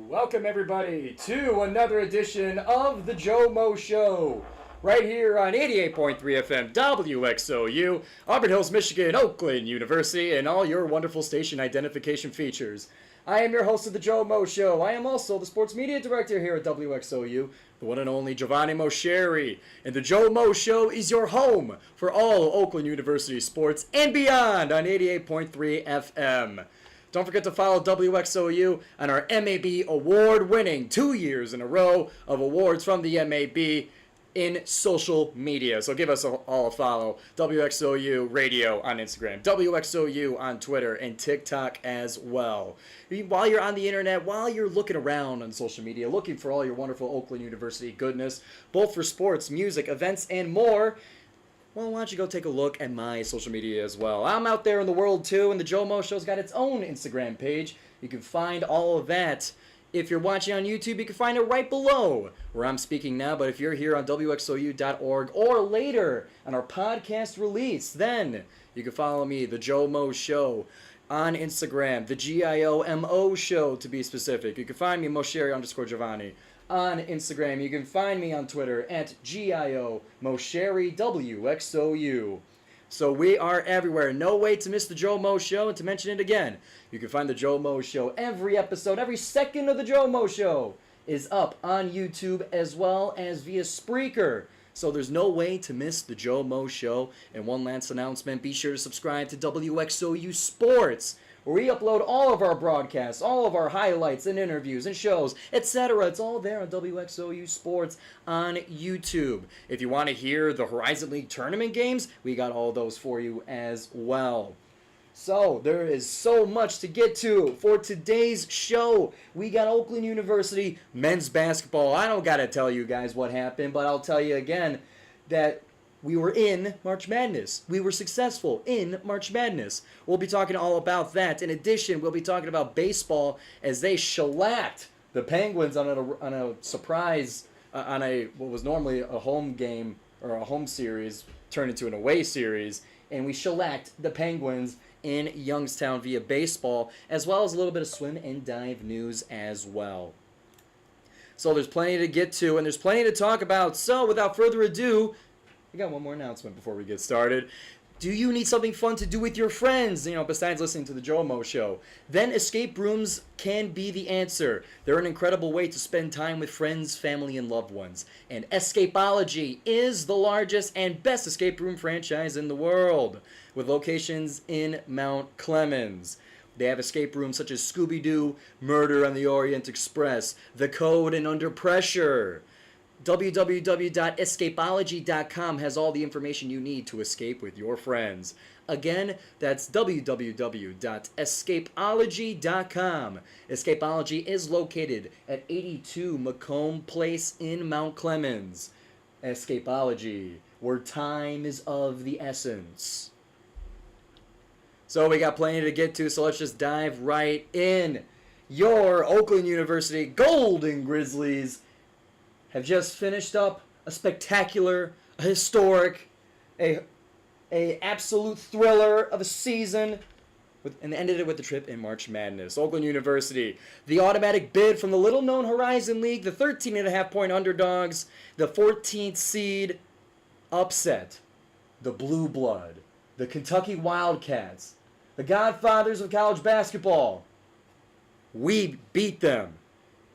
Welcome everybody to another edition of the GioMoShow, right here on 88.3 FM WXOU, Auburn Hills, Michigan, Oakland University, and all your wonderful station identification features. I am your host of the GioMoShow. I am also the sports media director here at WXOU, the one and only Giovanni Mosheri. And the GioMoShow is your home for all Oakland University sports and beyond on 88.3 FM. Don't forget to follow WXOU on our MAB award-winning 2 years in a row of awards from the MAB in social media. So give us all a follow. WXOU Radio on Instagram, WXOU on Twitter, and TikTok as well. While you're on the internet, while you're looking around on social media, looking for all your wonderful Oakland University goodness, both for sports, music, events, and more, well, why don't you go take a look at my social media as well. I'm out there in the world too, and the GioMoShow's got its own Instagram page. You can find all of that. If you're watching on YouTube, you can find it right below where I'm speaking now. But if you're here on WXOU.org or later on our podcast release, then you can follow me, the GioMoShow, on Instagram, the GIOMO Show to be specific. You can find me, Mosheri_Giovanni. On Instagram, you can find me on Twitter at GIOMosheriWXOU. So we are everywhere. No way to miss the GioMoShow. And to mention it again, you can find the GioMoShow every episode, every second of the GioMoShow is up on YouTube as well as via Spreaker. So there's no way to miss the GioMoShow. And one last announcement, be sure to subscribe to WXOU Sports, where we upload all of our broadcasts, all of our highlights and interviews and shows, etc. It's all there on WXOU Sports on YouTube. If you want to hear the Horizon League tournament games, we got all those for you as well. So there is so much to get to for today's show. We got Oakland University men's basketball. I don't got to tell you guys what happened, but I'll tell you again that we were in March Madness. We were successful in March Madness. We'll be talking all about that. In addition, we'll be talking about baseball as they shellacked the Penguins on a surprise, on what was normally a home game or a home series turned into an away series. And we shellacked the Penguins in Youngstown via baseball, as well as a little bit of swim and dive news as well. So there's plenty to get to, and there's plenty to talk about. So without further ado, we got one more announcement before we get started. Do you need something fun to do with your friends, besides listening to the GioMoShow? Then escape rooms can be the answer. They're an incredible way to spend time with friends, family, and loved ones. And Escapology is the largest and best escape room franchise in the world, with locations in Mount Clemens. They have escape rooms such as Scooby-Doo, Murder on the Orient Express, The Code, and Under Pressure. www.escapology.com has all the information you need to escape with your friends. Again, that's www.escapology.com. Escapology is located at 82 Macomb Place in Mount Clemens. Escapology, where time is of the essence. So we got plenty to get to, so let's just dive right in. Your Oakland University Golden Grizzlies have just finished up a spectacular, a historic, a absolute thriller of a season, and ended it with the trip in March Madness. Oakland University, the automatic bid from the little-known Horizon League, the 13.5-point underdogs, the 14th seed, upset the Blue Blood, the Kentucky Wildcats, the godfathers of college basketball. We beat them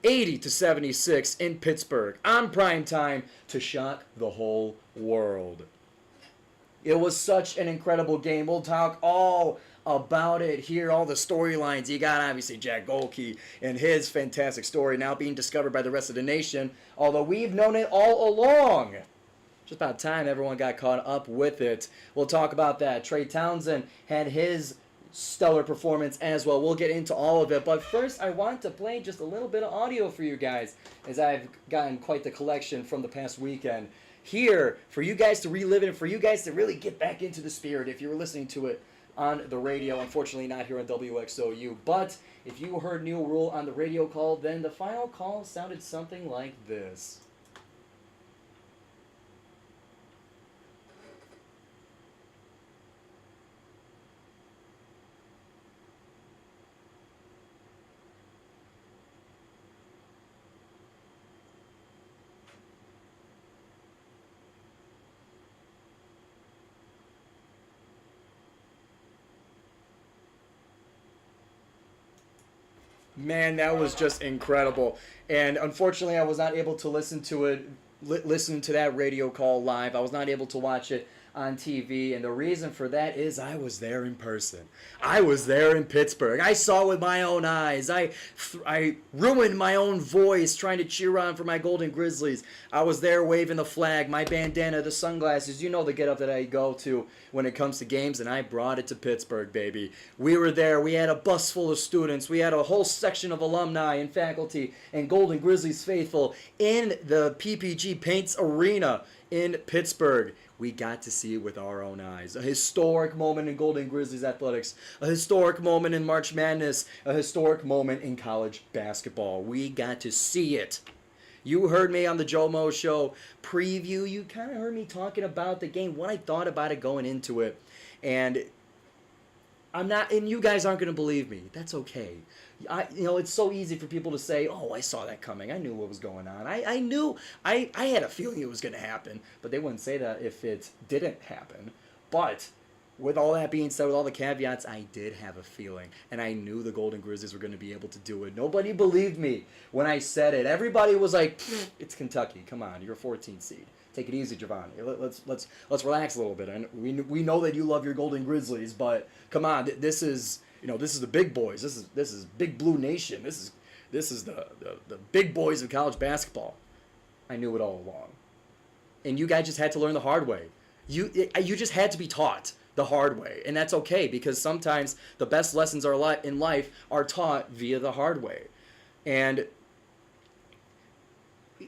80-76 in Pittsburgh on prime time to shock the whole world. It was such an incredible game. We'll talk all about it here, all the storylines. You got obviously Jack GOHLKE and his fantastic story now being discovered by the rest of the nation, although we've known it all along. Just about time everyone got caught up with it. We'll talk about that. Trey Townsend had his stellar performance as well. We'll get into all of it, but first I want to play just a little bit of audio for you guys, as I've gotten quite the collection from the past weekend here for you guys to relive it and for you guys to really get back into the spirit. If you were listening to it on the radio, unfortunately not here on WXOU, but if you heard Neil Rule on the radio call, then the final call sounded something like this. Man, that was just incredible. And unfortunately, I was not able to listen to it, listen to that radio call live. I was not able to watch it on TV, and the reason for that is I was there in person. I was there in Pittsburgh. I saw it with my own eyes. I ruined my own voice trying to cheer on for my Golden Grizzlies. I was there waving the flag, my bandana, the sunglasses. You know the get-up that I go to when it comes to games, and I brought it to Pittsburgh, baby. We were there. We had a bus full of students. We had a whole section of alumni and faculty and Golden Grizzlies faithful in the PPG Paints Arena in Pittsburgh. We got to see it with our own eyes. A historic moment in Golden Grizzlies athletics. A historic moment in March Madness. A historic moment in college basketball. We got to see it. You heard me on the GioMoShow preview. You kind of heard me talking about the game, what I thought about it going into it. And you guys aren't going to believe me. That's okay. It's so easy for people to say, oh, I saw that coming. I knew what was going on. I knew, I had a feeling it was going to happen. But they wouldn't say that if it didn't happen. But with all that being said, with all the caveats, I did have a feeling. And I knew the Golden Grizzlies were going to be able to do it. Nobody believed me when I said it. Everybody was like, it's Kentucky. Come on, you're a 14th seed. Take it easy, Giovanni. Let's relax a little bit. And we know that you love your Golden Grizzlies, but come on, this is the big boys. This is Big Blue Nation. This is the big boys of college basketball. I knew it all along, and you guys just had to learn the hard way. You just had to be taught the hard way, and that's okay because sometimes the best lessons in life are taught via the hard way, and.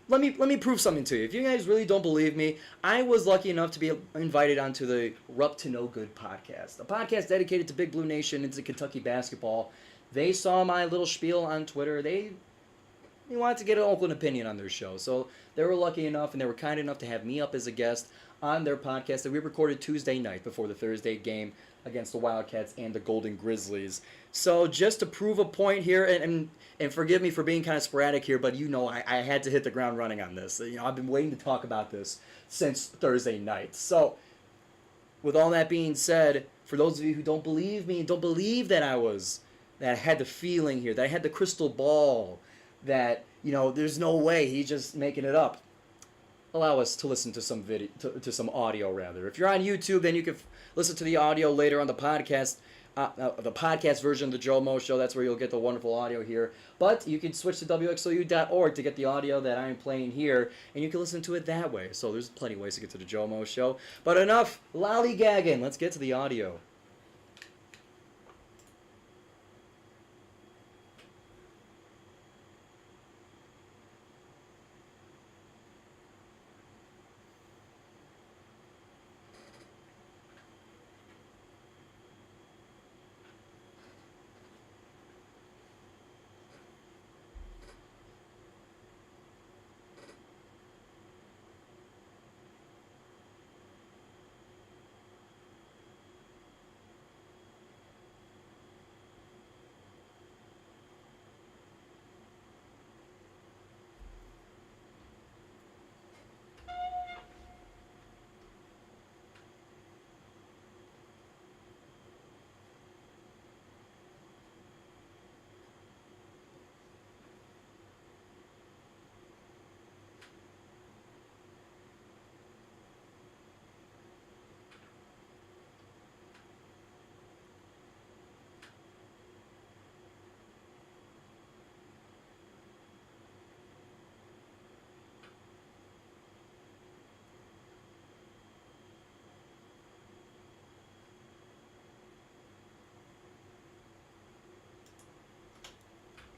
Let me prove something to you. If you guys really don't believe me, I was lucky enough to be invited onto the Rupp to No Good podcast, a podcast dedicated to Big Blue Nation and to Kentucky basketball. They saw my little spiel on Twitter. They wanted to get an Oakland opinion on their show, so they were lucky enough and they were kind enough to have me up as a guest on their podcast that we recorded Tuesday night before the Thursday game against the Wildcats and the Golden Grizzlies. So just to prove a point here, and forgive me for being kind of sporadic here, but I had to hit the ground running on this. I've been waiting to talk about this since Thursday night. So with all that being said, for those of you who don't believe me, don't believe that I had the feeling here, that I had the crystal ball, that there's no way he's just making it up. Allow us to listen to some video, to some audio rather. If you're on YouTube, then you can listen to the audio later on the podcast version of the GioMoShow. That's where you'll get the wonderful audio here. But you can switch to WXOU.org to get the audio that I'm playing here, and you can listen to it that way. So there's plenty of ways to get to the GioMoShow. But enough lollygagging. Let's get to the audio.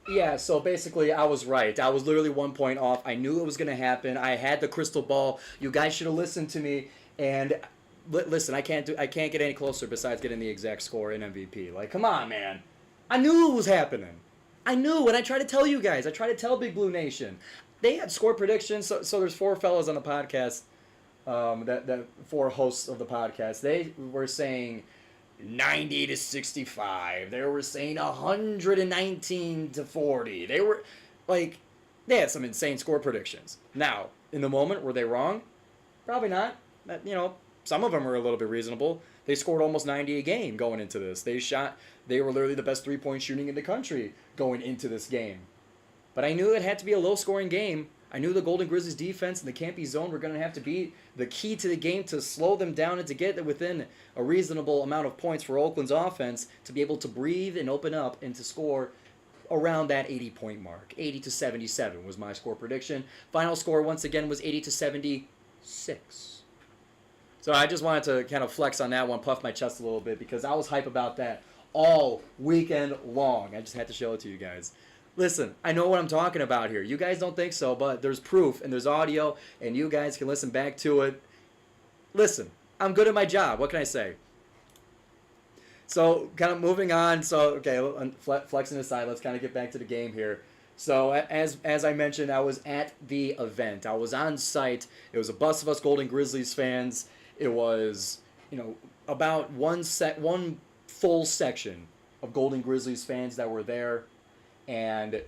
Yeah, so basically I was right. I was literally 1 point off. I knew it was going to happen. I had the crystal ball. You guys should have listened to me. And listen, I can't get any closer besides getting the exact score in MVP. Like, come on, man. I knew it was happening. I knew, and I tried to tell you guys. I tried to tell Big Blue Nation. They had score predictions. So there's four fellas on the podcast, that four hosts of the podcast. They were saying 90 to 65. They were saying 119 to 40. They were like, they had some insane score predictions. Now, in the moment, were they wrong? Probably not. Some of them were a little bit reasonable. They scored almost 90 a game going into this. They were literally the best three-point shooting in the country going into this game. But I knew it had to be a low-scoring game. I knew the Golden Grizzlies defense and the Campy zone were going to have to be the key to the game to slow them down and to get within a reasonable amount of points for Oakland's offense to be able to breathe and open up and to score around that 80-point mark. 80 to 77 was my score prediction. Final score, once again, was 80 to 76. So I just wanted to kind of flex on that one, puff my chest a little bit, because I was hype about that all weekend long. I just had to show it to you guys. Listen, I know what I'm talking about here. You guys don't think so, but there's proof and there's audio, and you guys can listen back to it. Listen, I'm good at my job. What can I say? So, kind of moving on. So, okay, flexing aside, let's kind of get back to the game here. So, as I mentioned, I was at the event. I was on site. It was a bus of us Golden Grizzlies fans. It was, about one full section of Golden Grizzlies fans that were there. And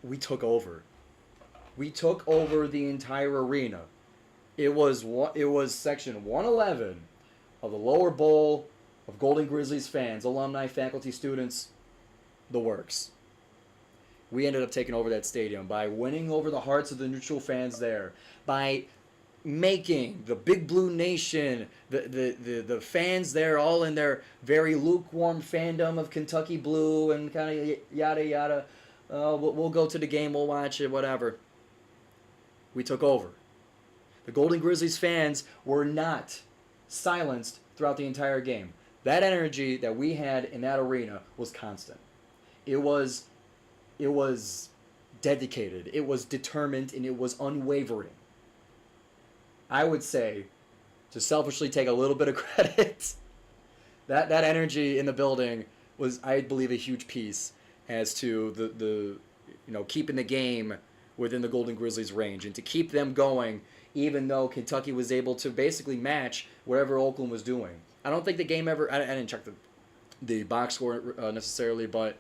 we took over. We took over the entire arena. It was section 111 of the lower bowl of Golden Grizzlies fans, alumni, faculty, students, the works. We ended up taking over that stadium by winning over the hearts of the neutral fans there, by making the Big Blue Nation, the fans there, all in their very lukewarm fandom of Kentucky Blue and kind of yada yada. We'll go to the game, we'll watch it, whatever. We took over. The Golden Grizzlies fans were not silenced throughout the entire game. That energy that we had in that arena was constant. It was dedicated, it was determined, and it was unwavering. I would say, to selfishly take a little bit of credit, that energy in the building was, I believe, a huge piece as to the keeping the game within the Golden Grizzlies' range and to keep them going, even though Kentucky was able to basically match whatever Oakland was doing. I don't think the game ever. I didn't check the box score necessarily, but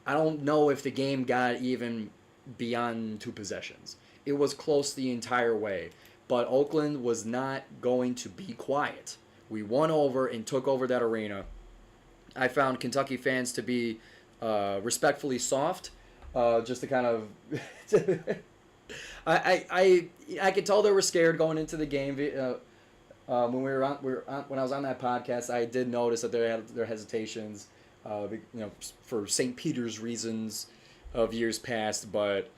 I don't know if the game got even beyond 2 possessions. It was close the entire way. But Oakland was not going to be quiet. We won over and took over that arena. I found Kentucky fans to be respectfully soft, just to kind of. I could tell they were scared going into the game. When when I was on that podcast, I did notice that they had their hesitations, for St. Peter's reasons of years past, but.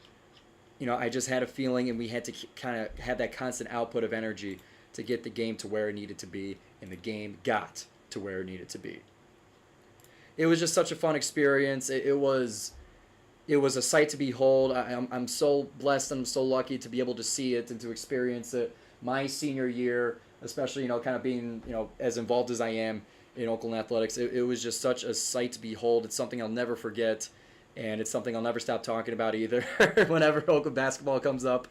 I just had a feeling, and we had to kind of have that constant output of energy to get the game to where it needed to be, and the game got to where it needed to be. It was just such a fun experience. It was a sight to behold. I'm so blessed and I'm so lucky to be able to see it and to experience it. My senior year, especially, kind of being, as involved as I am in Oakland athletics, it was just such a sight to behold. It's something I'll never forget. And it's something I'll never stop talking about either whenever Oakland basketball comes up.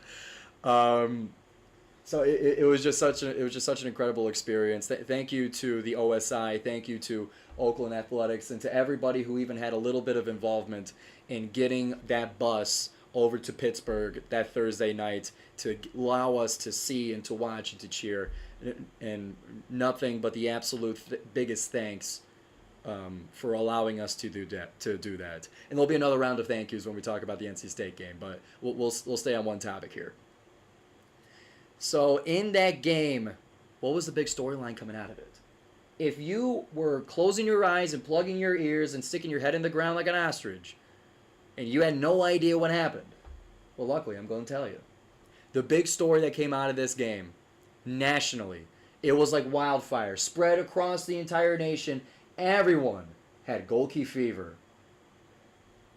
So it was just such an incredible experience. Thank you to the OSI. Thank you to Oakland Athletics and to everybody who even had a little bit of involvement in getting that bus over to Pittsburgh that Thursday night to allow us to see and to watch and to cheer. And nothing but the absolute biggest thanks for allowing us to do that. And there'll be another round of thank yous when we talk about the NC State game, but we'll stay on one topic here. So in that game, what was the big storyline coming out of it? If you were closing your eyes and plugging your ears and sticking your head in the ground like an ostrich, and you had no idea what happened, well, luckily, I'm going to tell you. The big story that came out of this game, nationally, it was like wildfire, spread across the entire nation. Everyone had GOHLKE fever.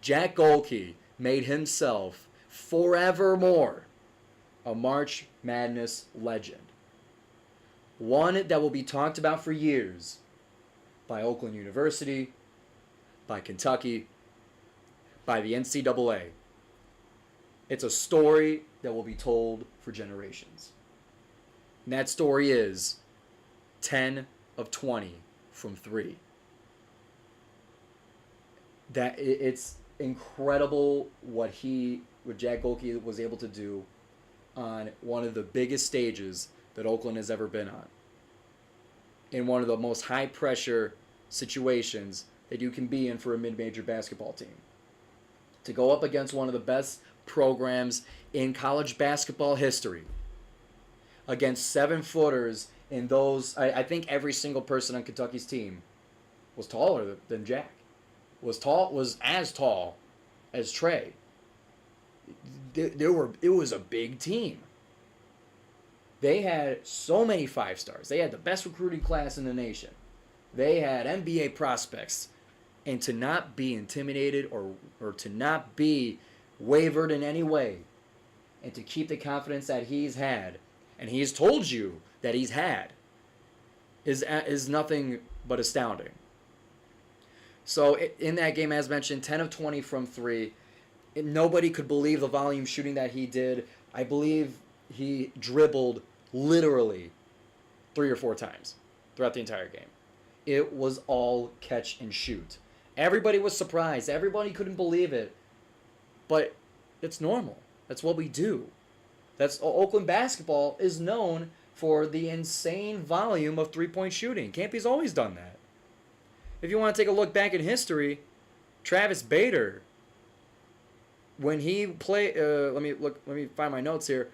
Jack GOHLKE made himself forevermore a March Madness legend. One that will be talked about for years by Oakland University, by Kentucky, by the NCAA. It's a story that will be told for generations. And that story is 10 of 20 from 3. That it's incredible what Jack GOHLKE was able to do on one of the biggest stages that Oakland has ever been on. in one of the most high-pressure situations that you can be in for a mid-major basketball team. To go up against one of the best programs in college basketball history, against 7-footers, and those, I think every single person on Kentucky's team was taller than Jack. Was as tall as Trey. It was a big team. They had so many 5-stars. They had the best recruiting class in the nation. They had NBA prospects. And to not be intimidated or to not be wavered in any way, and to keep the confidence that he's had, and he's told you that he's had, is nothing but astounding. So in that game, as mentioned, 10 of 20 from 3. Nobody could believe the volume shooting that he did. I believe he dribbled literally 3 or 4 times throughout the entire game. It was all catch and shoot. Everybody was surprised. Everybody couldn't believe it. But it's normal. That's what we do. Oakland basketball is known for the insane volume of three-point shooting. Campy's always done that. If you want to take a look back in history, Travis Bader, when he played, let me find my notes here.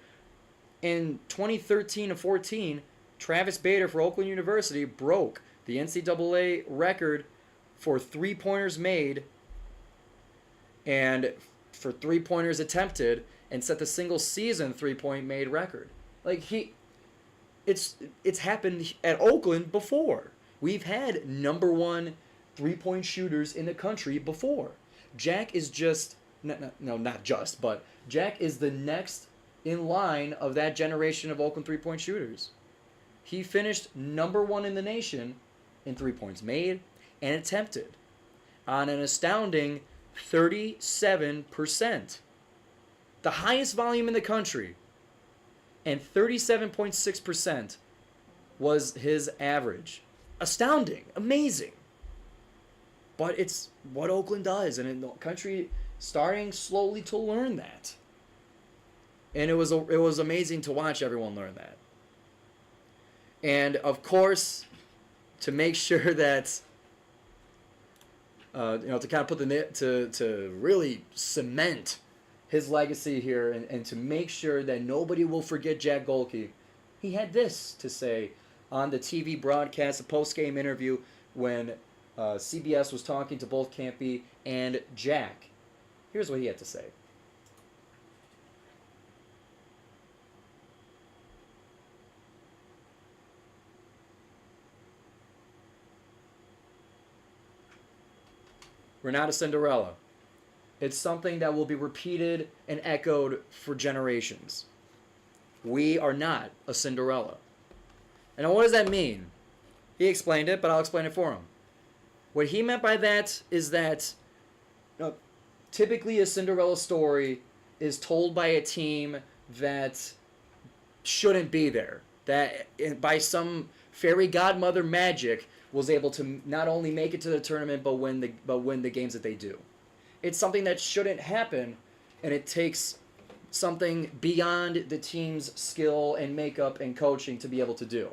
In 2013 and 14, Travis Bader for Oakland University broke the NCAA record for three-pointers made and for three-pointers attempted, and set the single-season three-point made record. It's happened at Oakland before. We've had number 1 three-point shooters in the country before. Jack is just, not just, but Jack is the next in line of that generation of Oakland three-point shooters. He finished number 1 in the nation in three-points made and attempted on an astounding 37%. The highest volume in the country. And 37.6% was his average. Astounding. Amazing. But it's what Oakland does, and the country starting slowly to learn that. And it was amazing to watch everyone learn that. And of course, to make sure that to kind of put to really cement his legacy here, and to make sure that nobody will forget Jack GOHLKE, he had this to say on the TV broadcast, a post-game interview when CBS was talking to both Campy and Jack. Here's what he had to say. We're not a Cinderella. It's something that will be repeated and echoed for generations. We are not a Cinderella. And what does that mean? He explained it, but I'll explain it for him. What he meant by that is that typically a Cinderella story is told by a team that shouldn't be there. That by some fairy godmother magic was able to not only make it to the tournament, but win the games that they do. It's something that shouldn't happen, and it takes something beyond the team's skill and makeup and coaching to be able to do.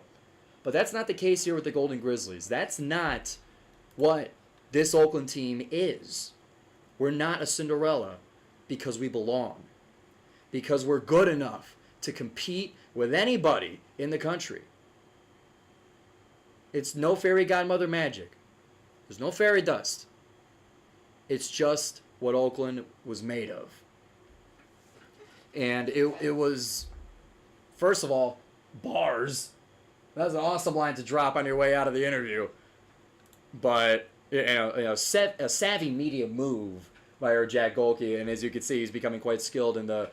But that's not the case here with the Golden Grizzlies. That's not what this Oakland team is. We're not a Cinderella because we belong. Because we're good enough to compete with anybody in the country. It's no fairy godmother magic. There's no fairy dust. It's just what Oakland was made of. And it was, first of all, bars. That was an awesome line to drop on your way out of the interview. But, a savvy media move by our Jack GOHLKE, and as you can see, he's becoming quite skilled in the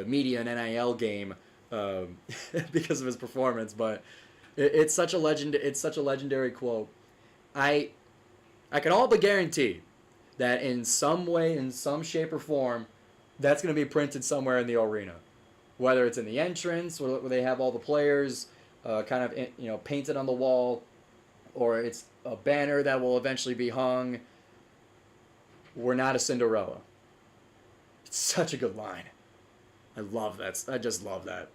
media and NIL game because of his performance. But it's such a legendary quote. I can all but guarantee that in some way, in some shape or form, that's going to be printed somewhere in the arena. Whether it's in the entrance, where they have all the players kind of painted on the wall, or it's a banner that will eventually be hung. We're not a Cinderella. It's such a good line. I love that. I just love that.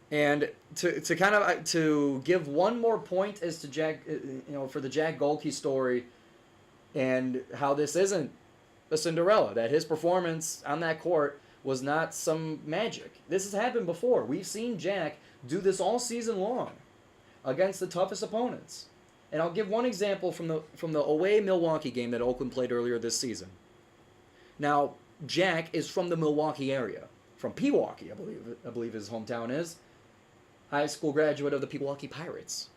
And to kind of to give one more point as to Jack, for the Jack GOHLKE story, and how this isn't a Cinderella, that his performance on that court was not some magic. This has happened before. We've seen Jack do this all season long against the toughest opponents. And I'll give one example from the away Milwaukee game that Oakland played earlier this season. Now, Jack is from the Milwaukee area, from Pewaukee, I believe his hometown is. High school graduate of the Pewaukee Pirates.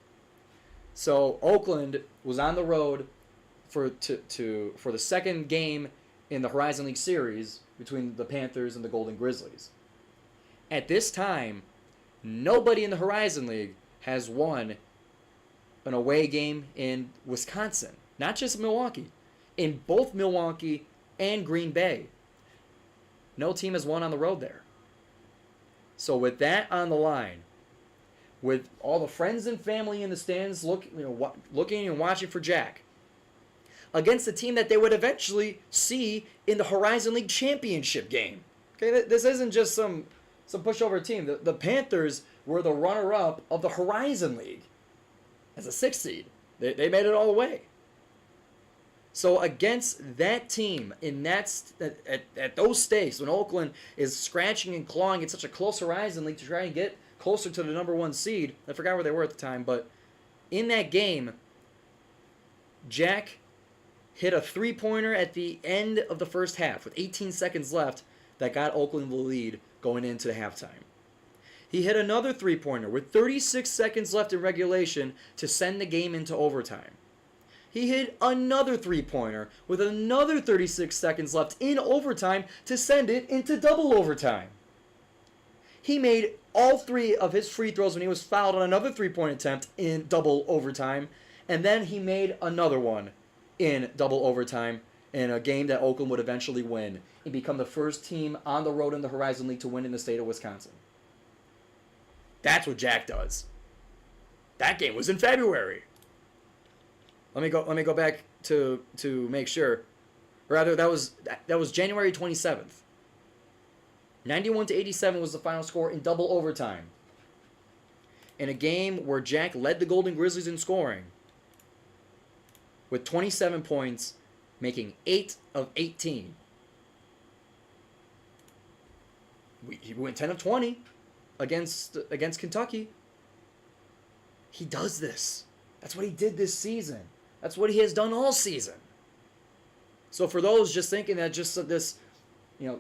So Oakland was on the road for the second game in the Horizon League series between the Panthers and the Golden Grizzlies. At this time, nobody in the Horizon League has won an away game in Wisconsin. Not just Milwaukee. In both Milwaukee and Green Bay. No team has won on the road there. So with that on the line, with all the friends and family in the stands looking and watching for Jack, against a team that they would eventually see in the Horizon League championship game. Okay, this isn't just some pushover team. The Panthers were the runner-up of the Horizon League as a 6th seed. They made it all the way. So against that team at those stakes, when Oakland is scratching and clawing at such a close Horizon League to try and get closer to the number 1 seed, I forgot where they were at the time, but in that game, Jack hit a 3-pointer at the end of the first half with 18 seconds left that got Oakland the lead going into the halftime. He hit another 3-pointer with 36 seconds left in regulation to send the game into overtime. He hit another 3-pointer with another 36 seconds left in overtime to send it into double overtime. He made all 3 of his free throws when he was fouled on another 3-point attempt in double overtime, and then he made another one in double overtime in a game that Oakland would eventually win and become the first team on the road in the Horizon League to win in the state of Wisconsin. That's what Jack does. That game was in February. Let me go back to make sure. Rather, that was January 27th. 91-87 was the final score in double overtime. In a game where Jack led the Golden Grizzlies in scoring with 27 points, making 8 of 18. He went 10 of 20 against Kentucky. He does this. That's what he did this season. That's what he has done all season. So for those just thinking that just this,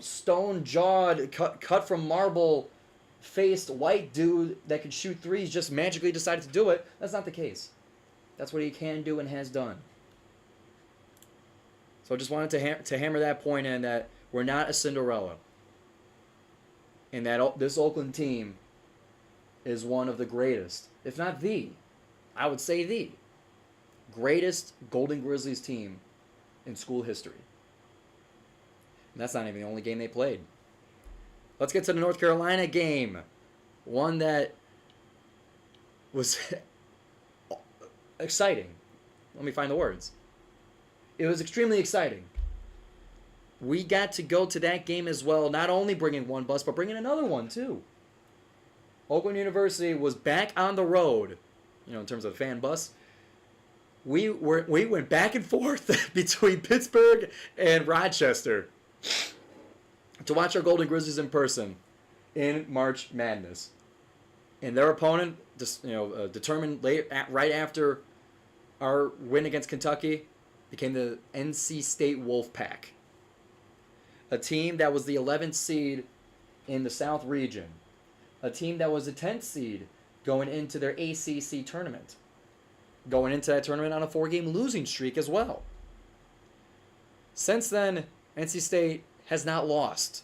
stone-jawed, cut from marble-faced white dude that could shoot threes just magically decided to do it, that's not the case. That's what he can do and has done. So I just wanted to hammer that point in, that we're not a Cinderella. And that this Oakland team is one of the greatest, if not the, I would say the greatest Golden Grizzlies team in school history. And that's not even the only game they played. Let's get to the North Carolina game. One that was exciting. Let me find the words. It was extremely exciting. We got to go to that game as well, not only bringing one bus, but bringing another one too. Oakland University was back on the road, in terms of fan bus. We went back and forth between Pittsburgh and Rochester to watch our Golden Grizzlies in person in March Madness. And their opponent, determined right after our win against Kentucky, became the NC State Wolfpack. A team that was the 11th seed in the South region. A team that was the 10th seed going into their ACC tournament. Going into that tournament on a 4-game losing streak as well. Since then, NC State has not lost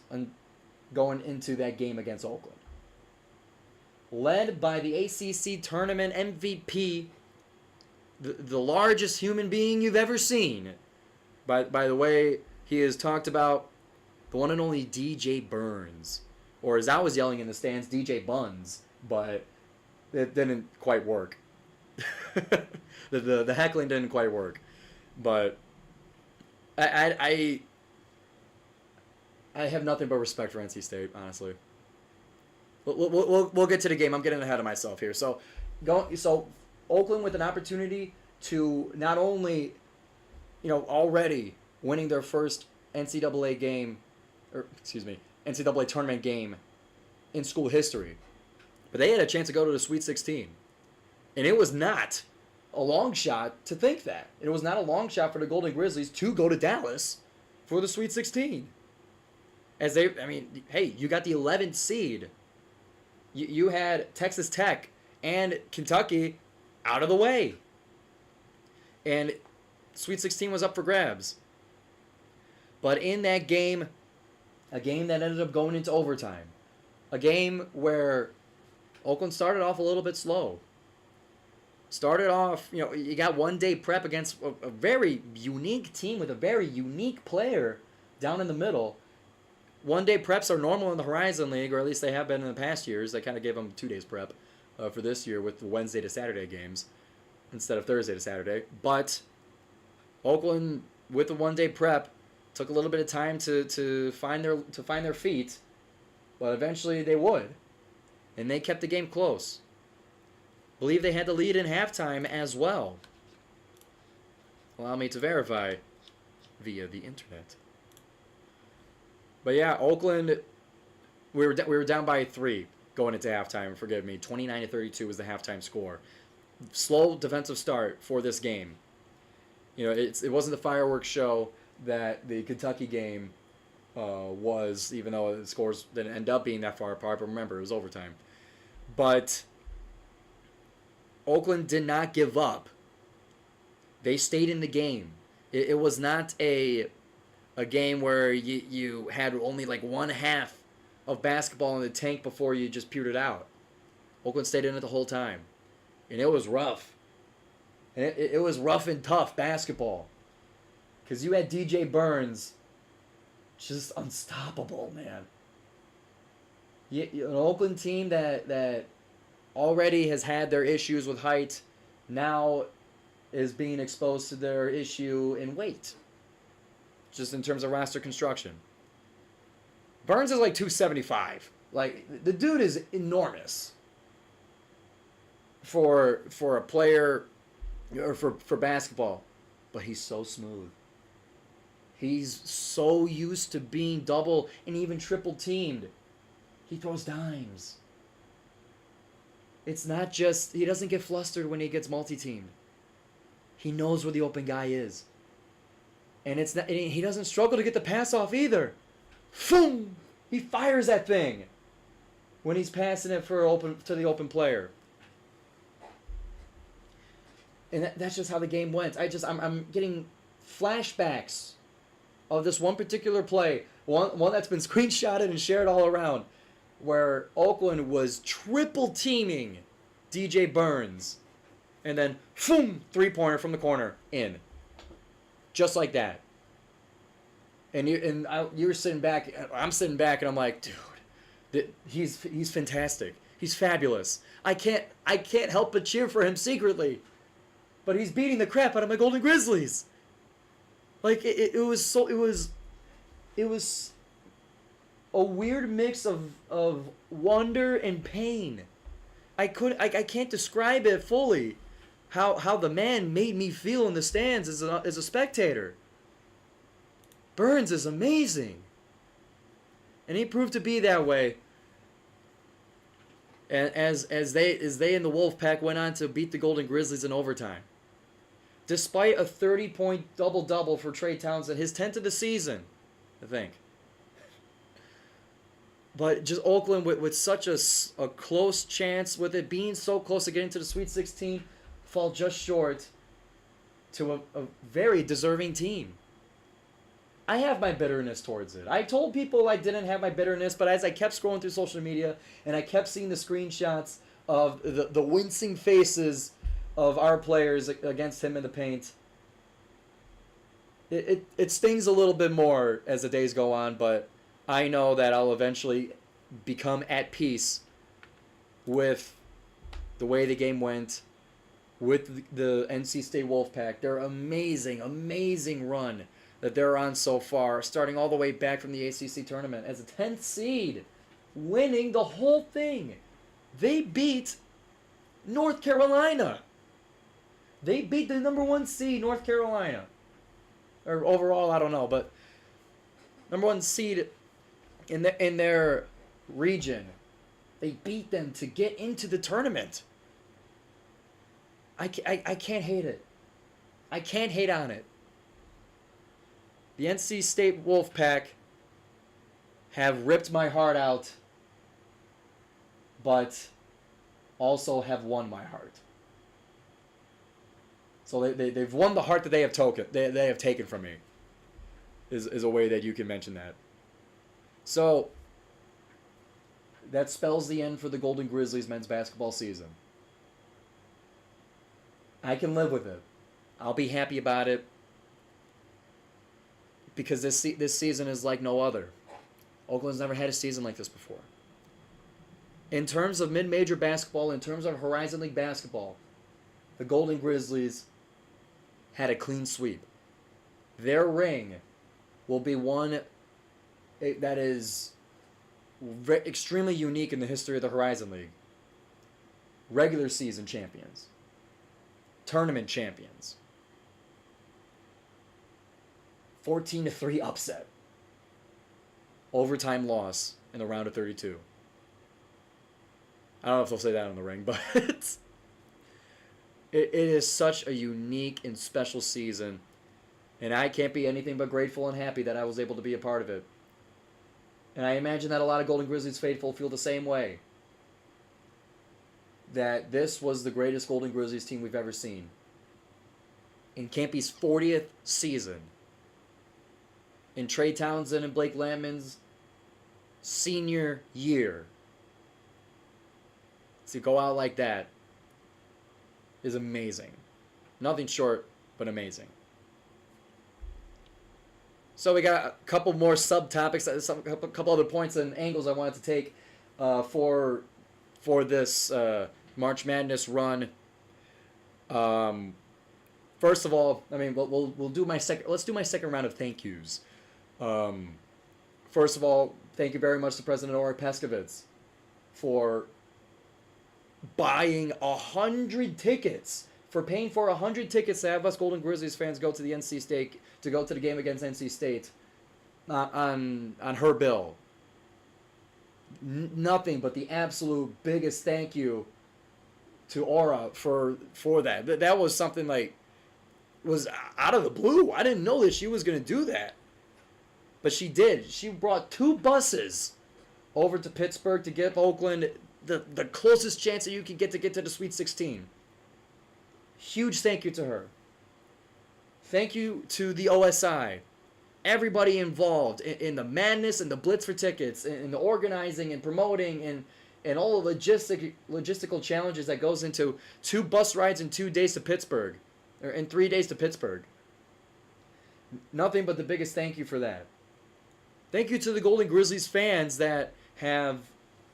going into that game against Oakland. Led by the ACC tournament MVP, the largest human being you've ever seen. By the way, he is talked about, the one and only DJ Burns. Or as I was yelling in the stands, DJ Buns. But it didn't quite work. the heckling didn't quite work. But I have nothing but respect for NC State, honestly. We'll get to the game. I'm getting ahead of myself here. So Oakland with an opportunity to not only, already winning their first NCAA game, NCAA tournament game in school history, but they had a chance to go to the Sweet 16, and it was not a long shot to think that. It was not a long shot for the Golden Grizzlies to go to Dallas for the Sweet 16. You got the 11th seed. You had Texas Tech and Kentucky out of the way. And Sweet 16 was up for grabs. But in that game, a game that ended up going into overtime, a game where Oakland started off a little bit slow. Started off, you got one-day prep against a very unique team with a very unique player down in the middle. One-day preps are normal in the Horizon League, or at least they have been in the past years. They kind of gave them 2 days prep for this year with the Wednesday to Saturday games instead of Thursday to Saturday. But Oakland, with the one-day prep, took a little bit of time to find their feet, but eventually they would, and they kept the game close. Believe they had the lead in halftime as well. Allow me to verify via the internet. But yeah, Oakland, we were down by 3 going into halftime. Forgive me, 29-32 was the halftime score. Slow defensive start for this game. It wasn't the fireworks show that the Kentucky game was, even though the scores didn't end up being that far apart. But remember, it was overtime. But Oakland did not give up. They stayed in the game. It was not a game where you had only like one half of basketball in the tank before you just peeled it out. Oakland stayed in it the whole time. And it was rough. And it was rough and tough basketball. Because you had DJ Burns just unstoppable, man. An Oakland team that already has had their issues with height, now is being exposed to their issue in weight. Just in terms of roster construction. Burns is like 275. Like, the dude is enormous for a player, or for basketball. But he's so smooth. He's so used to being double and even triple teamed. He throws dimes. It's not just, he doesn't get flustered when he gets multi-teamed. He knows where the open guy is. And he doesn't struggle to get the pass off either. Boom! He fires that thing when he's passing it to the open player. And that's just how the game went. I'm getting flashbacks of this one particular play, one that's been screenshotted and shared all around, where Oakland was triple teaming DJ Burns, and then boom, 3-pointer from the corner in, just like that. And you're sitting back, I'm sitting back, and I'm like, dude, he's fantastic. He's fabulous. I can't help but cheer for him secretly, but he's beating the crap out of my Golden Grizzlies. Like, it was a weird mix of wonder and pain. I can't describe it fully. How the man made me feel in the stands as a spectator. Burns is amazing, and he proved to be that way. And as they in the Wolfpack went on to beat the Golden Grizzlies in overtime. Despite a 30-point double-double for Trae Townsend, his 10th of the season, I think. But just Oakland with such a close chance, with it being so close to getting to the Sweet 16, fall just short to a very deserving team. I have my bitterness towards it. I told people I didn't have my bitterness, but as I kept scrolling through social media and I kept seeing the screenshots of the wincing faces of our players against him in the paint, it stings a little bit more as the days go on, but I know that I'll eventually become at peace with the way the game went, with the NC State Wolfpack. Their amazing, amazing run that they're on so far, starting all the way back from the ACC tournament as a 10th seed. winning the whole thing. They beat North Carolina. They beat the number 1 seed, North Carolina. Or overall, I don't know, but number 1 seed in their region. They beat them to get into the tournament. I can't hate it. I can't hate on it. The NC State Wolfpack have ripped my heart out, but also have won my heart. So they've won the heart that they have taken from me. Is a way that you can mention that. So that spells the end for the Golden Grizzlies men's basketball season. I can live with it. I'll be happy about it because this season is like no other. Oakland's never had a season like this before. In terms of mid-major basketball, in terms of Horizon League basketball, the Golden Grizzlies had a clean sweep. Their ring will be one that is extremely unique in the history of the Horizon League. Regular season champions. Tournament champions. 14-3 upset. Overtime loss in the round of 32. I don't know if they'll say that on the ring, but it is such a unique and special season. And I can't be anything but grateful and happy that I was able to be a part of it. And I imagine that a lot of Golden Grizzlies faithful feel the same way. That this was the greatest Golden Grizzlies team we've ever seen. In Campy's 40th season. In Trey Townsend and Blake Lampman's senior year. To go out like that is amazing. Nothing short, but amazing. So we got a couple more subtopics, a couple other points and angles I wanted to take for this March Madness run. First of all, I mean, we'll do my second. Let's do my second round of thank yous. First of all, thank you very much to President Oleg Peskovitz for buying 100 tickets. For paying for 100 tickets to have us Golden Grizzlies fans go to the NC State, to go to the game against NC State on her bill. Nothing but the absolute biggest thank you to Aura for that. That was something like, was out of the blue. I didn't know that she was going to do that. But she did. She brought 2 buses over to Pittsburgh to give Oakland the closest chance that you can get to the Sweet 16. Huge thank you to her. Thank you to the OSI. Everybody involved in the madness and the blitz for tickets, and the organizing and promoting and all the logistical challenges that goes into 2 bus rides in 2 days to Pittsburgh. Or in 3 days to Pittsburgh. Nothing but the biggest thank you for that. Thank you to the Golden Grizzlies fans that have,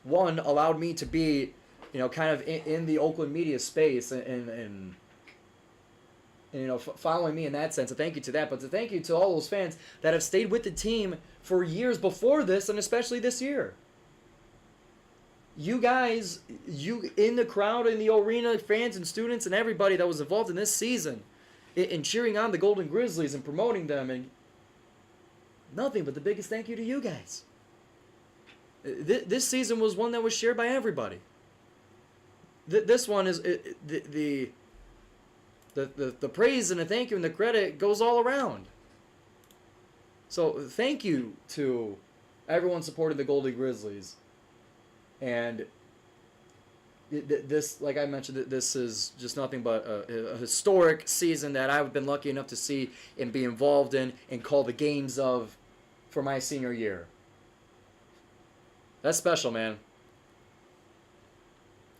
one, allowed me to be, kind of in the Oakland media space and following me in that sense. A thank you to that, but a thank you to all those fans that have stayed with the team for years before this, and especially this year. You guys, you in the crowd, in the arena, fans and students and everybody that was involved in this season in cheering on the Golden Grizzlies and promoting them, and nothing but the biggest thank you to you guys. This season was one that was shared by everybody. This one is the praise and the thank you and the credit goes all around. So thank you to everyone supporting the Golden Grizzlies. And this, like I mentioned, this is just nothing but a historic season that I've been lucky enough to see and be involved in and call the games of for my senior year. That's special, man.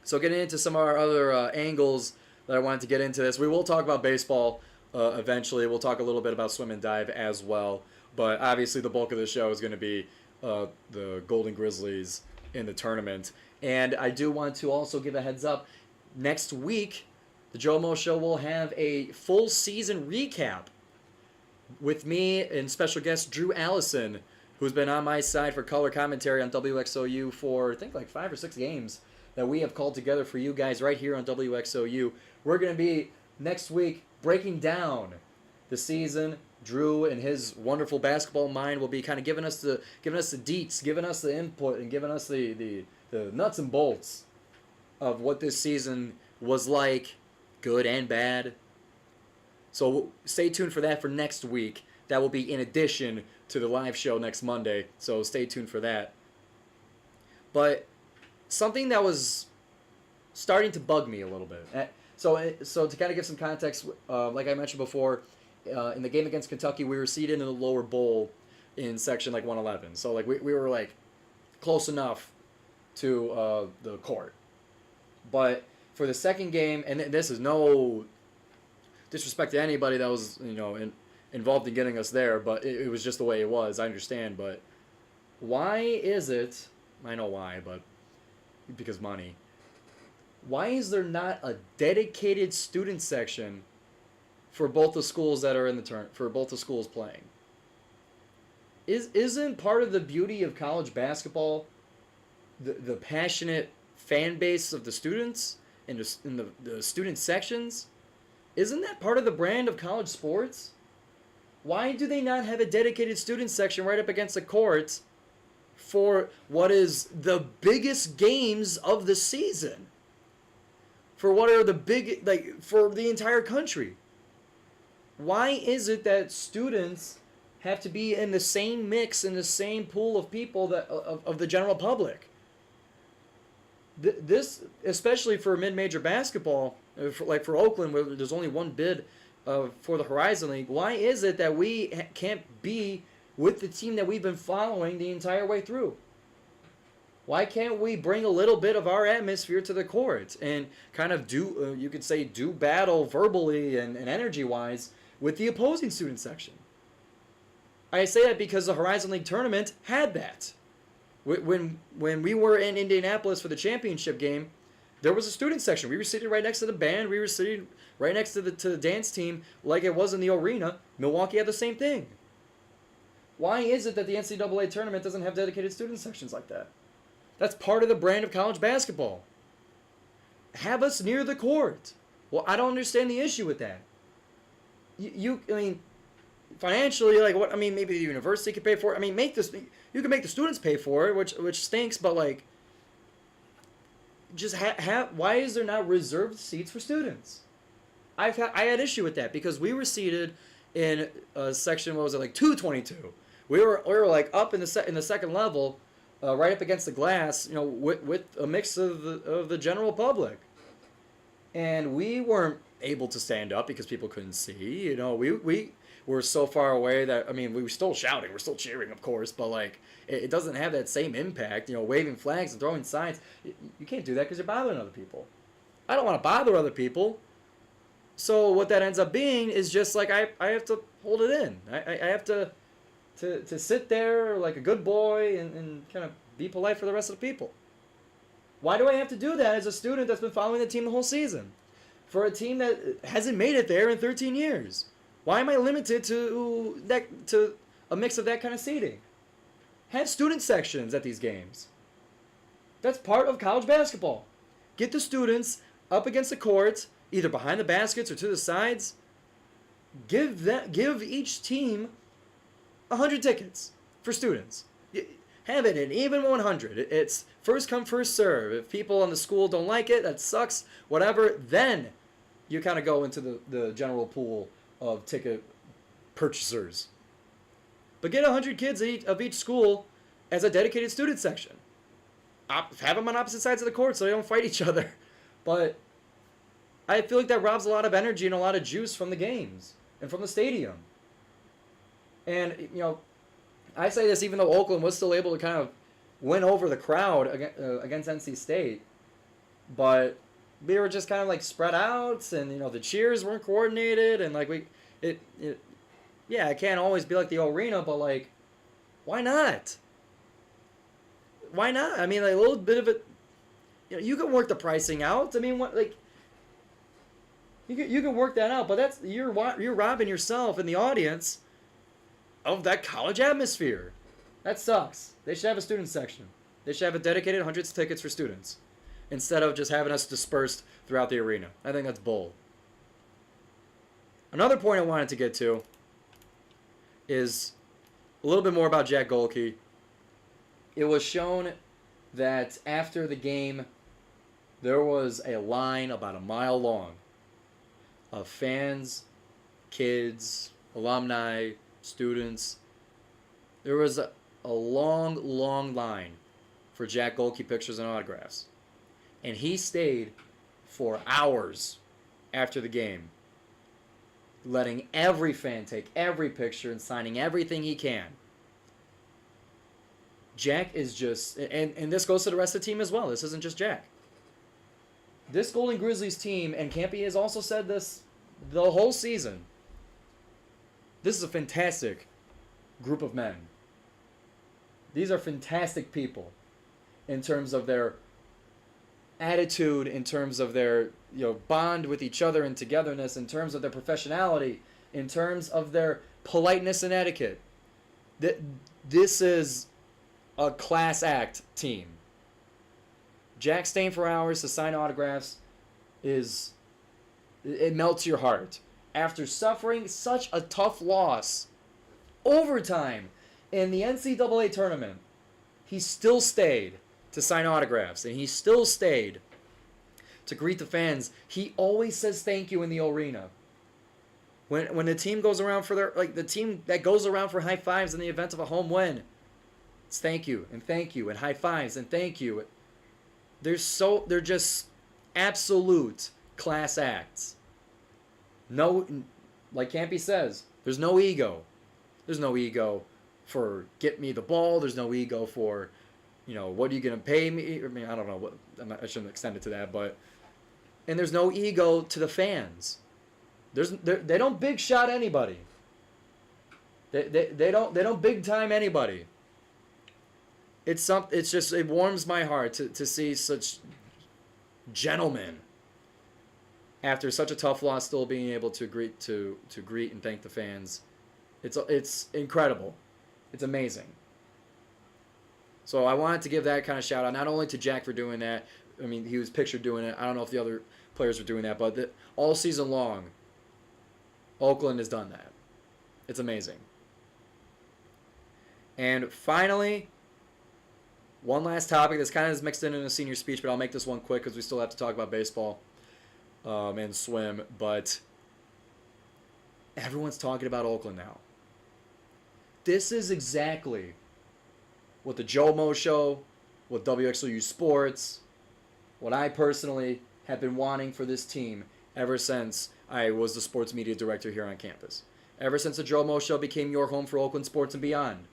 So getting into some of our other angles that I wanted to get into this. We will talk about baseball eventually. We'll talk a little bit about swim and dive as well. But obviously the bulk of the show is going to be the Golden Grizzlies in the tournament. And I do want to also give a heads up. Next week, the GioMoShow will have a full season recap with me and special guest Drew Allison, who's been on my side for color commentary on WXOU for, I think, like 5 or 6 games that we have called together for you guys right here on WXOU. We're going to be, next week, breaking down the season. Drew and his wonderful basketball mind will be kind of giving us the deets, giving us the input, and giving us the nuts and bolts of what this season was like, good and bad. So stay tuned for that for next week. That will be in addition to the live show next Monday. So stay tuned for that. But something that was starting to bug me a little bit. So to kind of give some context, like I mentioned before, in the game against Kentucky, we were seated in the lower bowl in section like 111. So like we were like close enough to the court. But for the second game, and this is no disrespect to anybody that was involved in getting us there, but it was just the way it was. I understand, but why is it? I know why, but because money. Why is there not a dedicated student section for both the schools that are in the turn, for both the schools playing? Isn't part of the beauty of college basketball the passionate fan base of the students and the student sections? Isn't that part of the brand of college sports? Why do they not have a dedicated student section right up against the court for what is the biggest games of the season? For what are the big, like, for the entire country? Why is it that students have to be in the same mix, in the same pool of people that of the general public? This, especially for mid-major basketball, like for Oakland, where there's only one bid for the Horizon League, why is it that we can't be with the team that we've been following the entire way through? Why can't we bring a little bit of our atmosphere to the court and kind of do, you could say, do battle verbally and energy-wise with the opposing student section? I say that because the Horizon League tournament had that. When we were in Indianapolis for the championship game, there was a student section. We were seated right next to the band. We were seated right next to the dance team like it was in the arena. Milwaukee had the same thing. Why is it that the NCAA tournament doesn't have dedicated student sections like that? That's part of the brand of college basketball. Have us near the court. Well, I don't understand the issue with that. I mean, financially, like what? I mean, maybe the university could pay for it. I mean, you can make the students pay for it, which stinks. But like, just why is there not reserved seats for students? I had issue with that because we were seated in a section. What was it, like 222? We were like up in the second level, right up against the glass. With a mix of the general public, and we weren't able to stand up because people couldn't see. We were so far away that, I mean, we were still shouting, we're still cheering, of course, but like it doesn't have that same impact. Waving flags and throwing signs, you can't do that because you're bothering other people. I don't want to bother other people. So what that ends up being is just like I have to hold it in. I have to sit there like a good boy and kind of be polite for the rest of the people. Why do I have to do that as a student that's been following the team the whole season? For a team that hasn't made it there in 13 years. Why am I limited to a mix of that kind of seating? Have student sections at these games. That's part of college basketball. Get the students up against the court, either behind the baskets or to the sides. Give each team 100 tickets for students. Have it an even 100. It's first come, first serve. If people on the school don't like it, that sucks, whatever, then you kind of go into the general pool of ticket purchasers. But get 100 kids of each school as a dedicated student section. Have them on opposite sides of the court so they don't fight each other. But I feel like that robs a lot of energy and a lot of juice from the games and from the stadium. And, I say this even though Oakland was still able to kind of win over the crowd against NC State. But we were just kind of like spread out, and the cheers weren't coordinated, and like yeah, it can't always be like the arena, but like, why not? Why not? I mean, like a little bit of it. You can work the pricing out. I mean, what like. You can work that out, but you're robbing yourself and the audience of that college atmosphere. That sucks. They should have a student section. They should have a dedicated hundreds of tickets for students instead of just having us dispersed throughout the arena. I think that's bull. Another point I wanted to get to is a little bit more about Jack GOHLKE. It was shown that after the game, there was a line about a mile long of fans, kids, alumni, students. There was a long, long line for Jack GOHLKE pictures and autographs. And he stayed for hours after the game, letting every fan take every picture and signing everything he can. Jack is just, and this goes to the rest of the team as well. This isn't just Jack. This Golden Grizzlies team, and Campy has also said this the whole season, this is a fantastic group of men. These are fantastic people in terms of their attitude, in terms of their bond with each other and togetherness, in terms of their professionality, in terms of their politeness and etiquette. This is a class act team. Jack staying for hours to sign autographs it melts your heart. After suffering such a tough loss, overtime in the NCAA tournament, he still stayed to sign autographs, and he still stayed to greet the fans. He always says thank you in the arena. When the team goes around for the team that goes around for high fives in the event of a home win, it's thank you and high fives and thank you. They're just absolute class acts. No, like Campy says, there's no ego. There's no ego for get me the ball. There's no ego for, what are you going to pay me? I mean, I don't know. I shouldn't extend it to that, and there's no ego to the fans. They don't big shot anybody. They don't big time anybody. It warms my heart to see such gentlemen after such a tough loss still being able to greet and thank the fans. It's incredible. It's amazing. So I wanted to give that kind of shout out, not only to Jack for doing that. I mean, he was pictured doing it. I don't know if the other players were doing that, but all season long, Oakland has done that. It's amazing. And finally, one last topic that's kind of is mixed in a senior speech, but I'll make this one quick because we still have to talk about baseball and swim. But everyone's talking about Oakland now. This is exactly what the GioMoShow, what WXOU Sports, what I personally have been wanting for this team ever since I was the sports media director here on campus. Ever since the GioMoShow became your home for Oakland sports and beyond.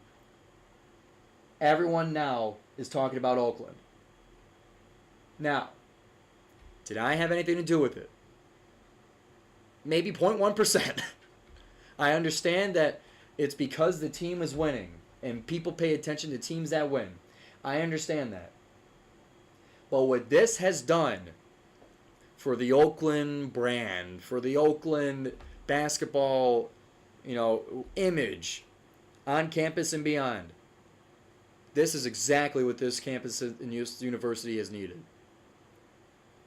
Everyone now is talking about Oakland. Now, did I have anything to do with it? Maybe 0.1%. I understand that it's because the team is winning and people pay attention to teams that win. I understand that. But what this has done for the Oakland brand, for the Oakland basketball, image on campus and beyond, this is exactly what this campus and university has needed.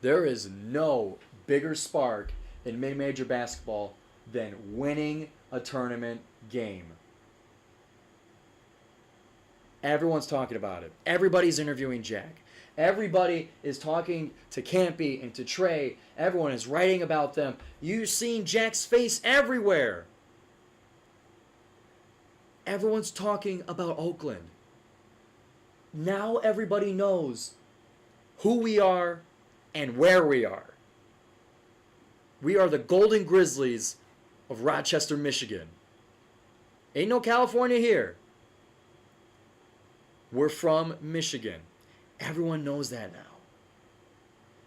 There is no bigger spark in mid-major basketball than winning a tournament game. Everyone's talking about it. Everybody's interviewing Jack. Everybody is talking to Campy and to Trey. Everyone is writing about them. You've seen Jack's face everywhere. Everyone's talking about Oakland. Now everybody knows who we are and where we are. We are the Golden Grizzlies of Rochester, Michigan. Ain't no California here. We're from Michigan. Everyone knows that now.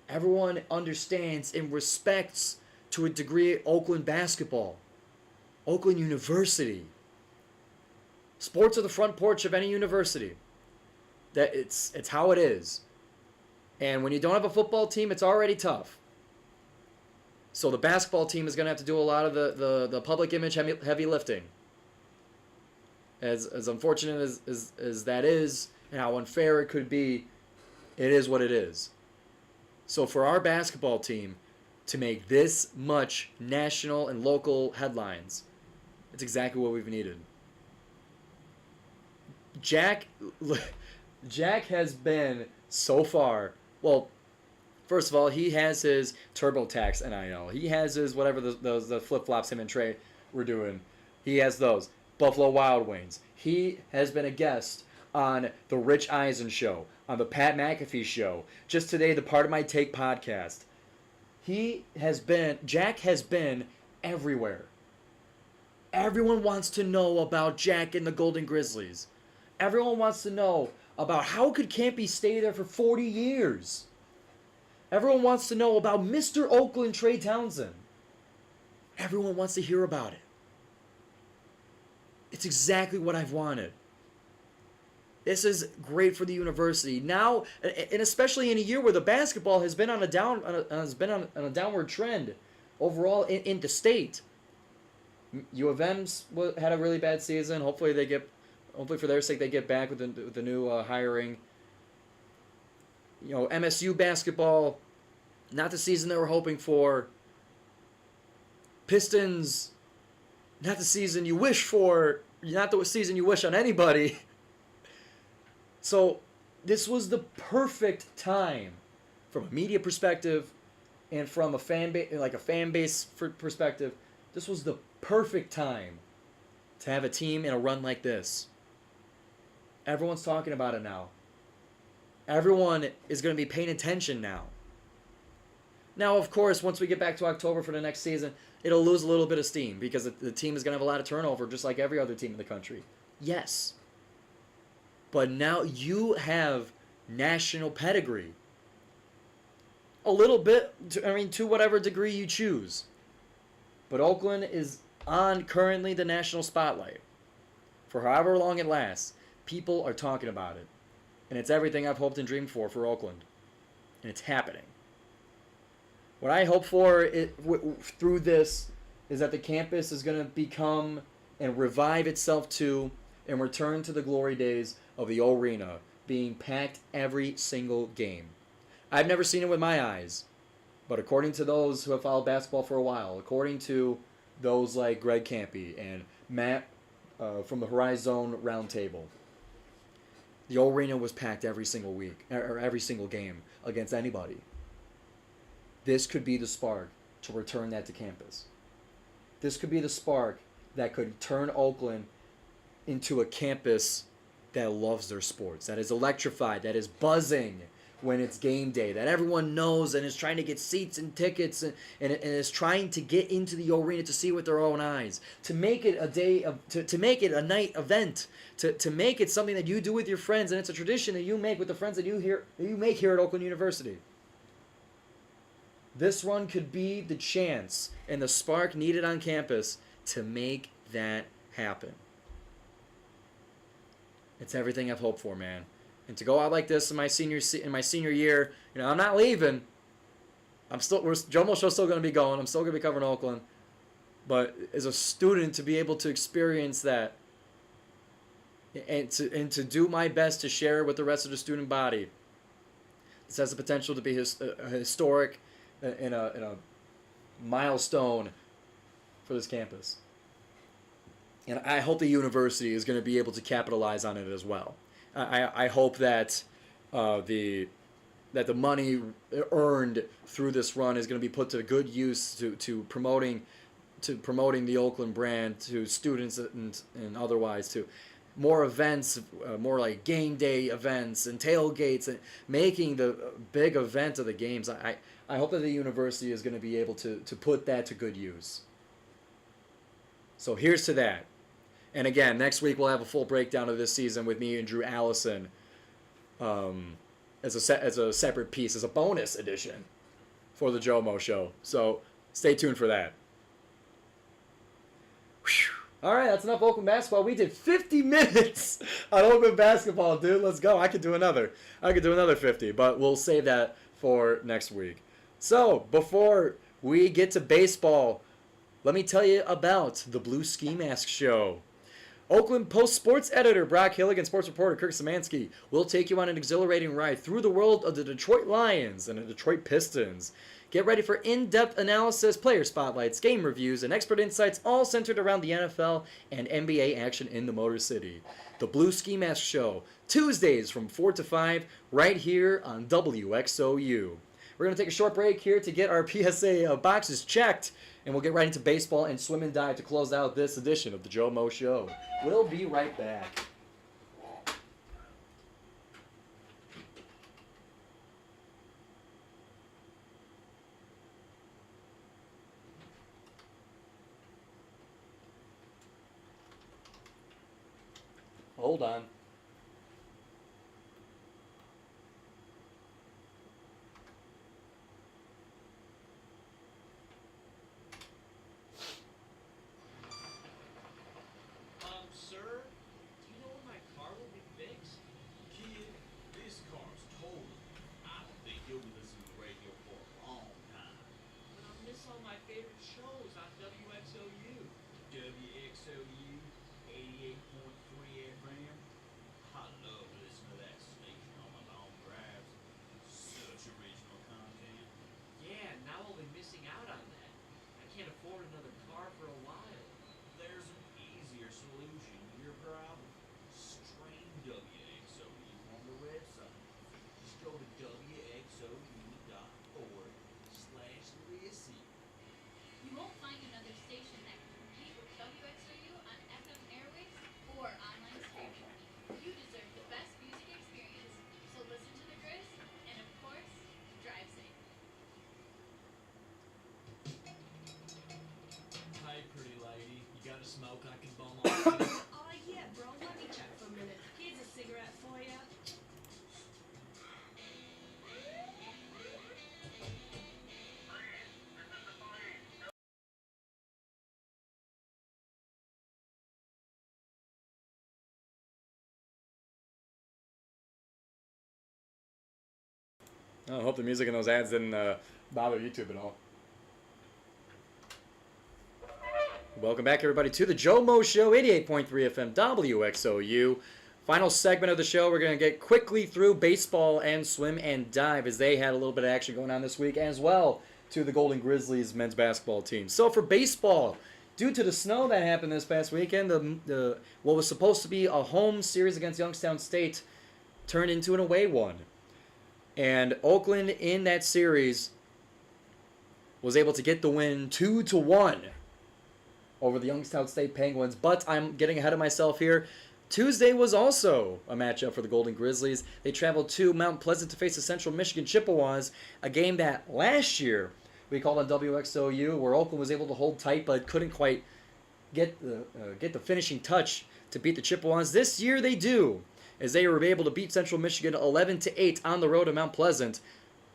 Everyone understands and respects, to a degree, Oakland basketball. Oakland University. Sports are the front porch of any university. That it's how it is. And when you don't have a football team, it's already tough. So the basketball team is going to have to do a lot of the public image heavy lifting. As unfortunate as that is, and how unfair it could be, it is what it is. So for our basketball team to make this much national and local headlines, it's exactly what we've needed. Jack has been so far, well, first of all, he has his TurboTax NIL. He has his whatever the flip-flops him and Trey were doing. He has those. Buffalo Wild Wings. He has been a guest on the Rich Eisen Show, on the Pat McAfee Show. Just today, the Part of My Take podcast. Jack has been everywhere. Everyone wants to know about Jack and the Golden Grizzlies. Everyone wants to know about how could Campy stay there for 40 years. Everyone wants to know about Mr. Oakland Trey Townsend. Everyone wants to hear about it. It's exactly what I've wanted. This is great for the university now, and especially in a year where the basketball has been on a downward trend overall in the state. U of M's had a really bad season. Hopefully for their sake they get back with the new hiring. MSU basketball, not the season they were hoping for. Pistons, not the season you wish for. Not the season you wish on anybody. So this was the perfect time from a media perspective and from a fan base perspective. This was the perfect time to have a team in a run like this. Everyone's talking about it now. Everyone is going to be paying attention now. Now, of course, once we get back to October for the next season, it'll lose a little bit of steam because the team is going to have a lot of turnover just like every other team in the country. Yes. But now you have national pedigree. A little bit, to whatever degree you choose. But Oakland is on currently the national spotlight. For however long it lasts, people are talking about it. And it's everything I've hoped and dreamed for Oakland. And it's happening. What I hope for through this is that the campus is going to become and revive itself to and return to the glory days of the arena being packed every single game. I've never seen it with my eyes, but according to those who have followed basketball for a while, according to those like Greg Campy and Matt from the Horizon Roundtable, the arena was packed every single week or every single game against anybody. This could be the spark to return that to campus. This could be the spark that could turn Oakland into a campus that loves their sports, that is electrified, that is buzzing when it's game day, that everyone knows and is trying to get seats and tickets and is trying to get into the arena to see with their own eyes, to make it a day of, to make it a night event, to make it something that you do with your friends, and it's a tradition that you make with the friends that you make here at Oakland University. This run could be the chance and the spark needed on campus to make that happen. It's everything I've hoped for, man. And to go out like this in my senior year, I'm not leaving. GioMoShow's still going to be going. I'm still going to be covering Oakland. But as a student, to be able to experience that and to do my best to share it with the rest of the student body, this has the potential to be a historic and a milestone for this campus. And I hope the university is going to be able to capitalize on it as well. I hope that the money earned through this run is going to be put to good use to promoting the Oakland brand to students and otherwise, to more events, more like game day events and tailgates, and making the big event of the games. I hope that the university is going to be able to put that to good use. So here's to that. And again, next week we'll have a full breakdown of this season with me and Drew Allison as a separate piece, as a bonus edition for the GioMoShow. So stay tuned for that. Whew. All right, that's enough Oakland basketball. We did 50 minutes on Oakland basketball, dude. Let's go. I could do another 50, but we'll save that for next week. So before we get to baseball, let me tell you about the Blue Ski Mask Show. Oakland Post sports editor Brock Hillig and sports reporter Kirk Szymanski will take you on an exhilarating ride through the world of the Detroit Lions and the Detroit Pistons. Get ready for in-depth analysis, player spotlights, game reviews, and expert insights all centered around the NFL and NBA action in the Motor City. The Blue Ski Mask Show, Tuesdays from 4 to 5, right here on WXOU. We're going to take a short break here to get our PSA boxes checked, and we'll get right into baseball and swim and dive to close out this edition of the Joe Mo Show. We'll be right back. Hold on. Sir, do you know when my car will be fixed? Kid, this car's total. I don't think you'll be listening to radio for a long time. But I'll miss all my favorite shows on WXOU. WXOU 88.3 FM. I love listening to that station on my long drives. Such original content. Yeah, now I'll be missing out on that. I can't afford another car for a while. There's an easier solution to your problem. Stream WXOU on the website. Just go to WXOU.org/listen. You won't find another station that can compete with WXOU on FM airwaves or online streaming. You deserve the best music experience, so listen to the Grizz and, of course, drive safe. Hey, pretty lady, you got a smoke I can bum on? Oh yeah, bro. Let me check for a minute. Here's a cigarette for you. I hope the music in those ads didn't bother YouTube at all. Welcome back, everybody, to the Joe Mo Show, 88.3 FM, WXOU. Final segment of the show. We're going to get quickly through baseball and swim and dive, as they had a little bit of action going on this week, as well to the Golden Grizzlies men's basketball team. So for baseball, due to the snow that happened this past weekend, what was supposed to be a home series against Youngstown State turned into an away one. And Oakland in that series was able to get the win 2-1 over the Youngstown State Penguins. But I'm getting ahead of myself here. Tuesday was also a matchup for the Golden Grizzlies. They traveled to Mount Pleasant to face the Central Michigan Chippewas, a game that last year we called on WXOU, where Oakland was able to hold tight but couldn't quite get the finishing touch to beat the Chippewas. This year they do, as they were able to beat Central Michigan 11-8 on the road to Mount Pleasant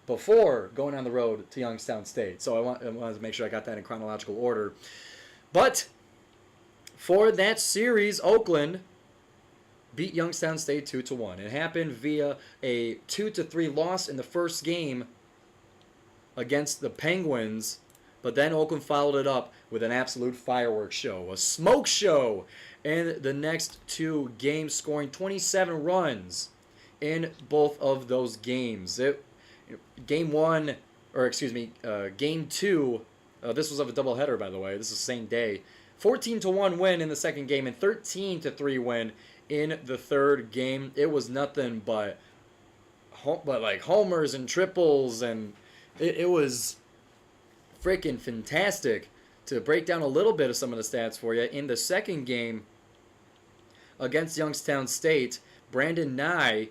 before going on the road to Youngstown State. So I wanted to make sure I got that in chronological order. But for that series, Oakland beat Youngstown State 2-1. It happened via a 2-3 loss in the first game against the Penguins, but then Oakland followed it up with an absolute fireworks show, a smoke show in the next two games, scoring 27 runs in both of those games. Game two, this was of a doubleheader, by the way. This is the same day. 14-1 win in the second game and 13-3 win in the third game. It was nothing but like homers and triples, and it was freaking fantastic. To break down a little bit of some of the stats for you, in the second game against Youngstown State, Brandon Nye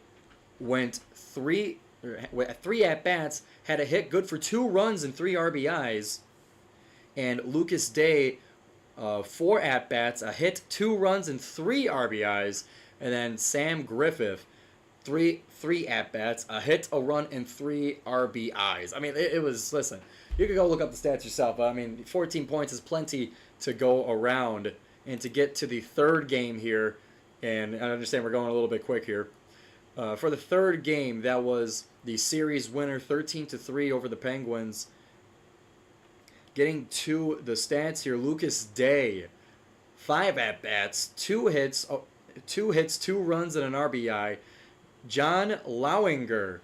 went three at-bats, had a hit good for 2 runs and 3 RBIs, and Lucas Day, 4 at-bats, a hit, 2 runs, and 3 RBIs. And then Sam Griffith, 3 at-bats, a hit, a run, and 3 RBIs. I mean, it was, listen, you can go look up the stats yourself, but I mean, 14 points is plenty to go around. And to get to the third game here, and I understand we're going a little bit quick here. For the third game, that was the series winner, 13-3 over the Penguins. Getting to the stats here, Lucas Day, 5 at-bats, 2 hits, 2 runs, and an RBI. John Lowinger,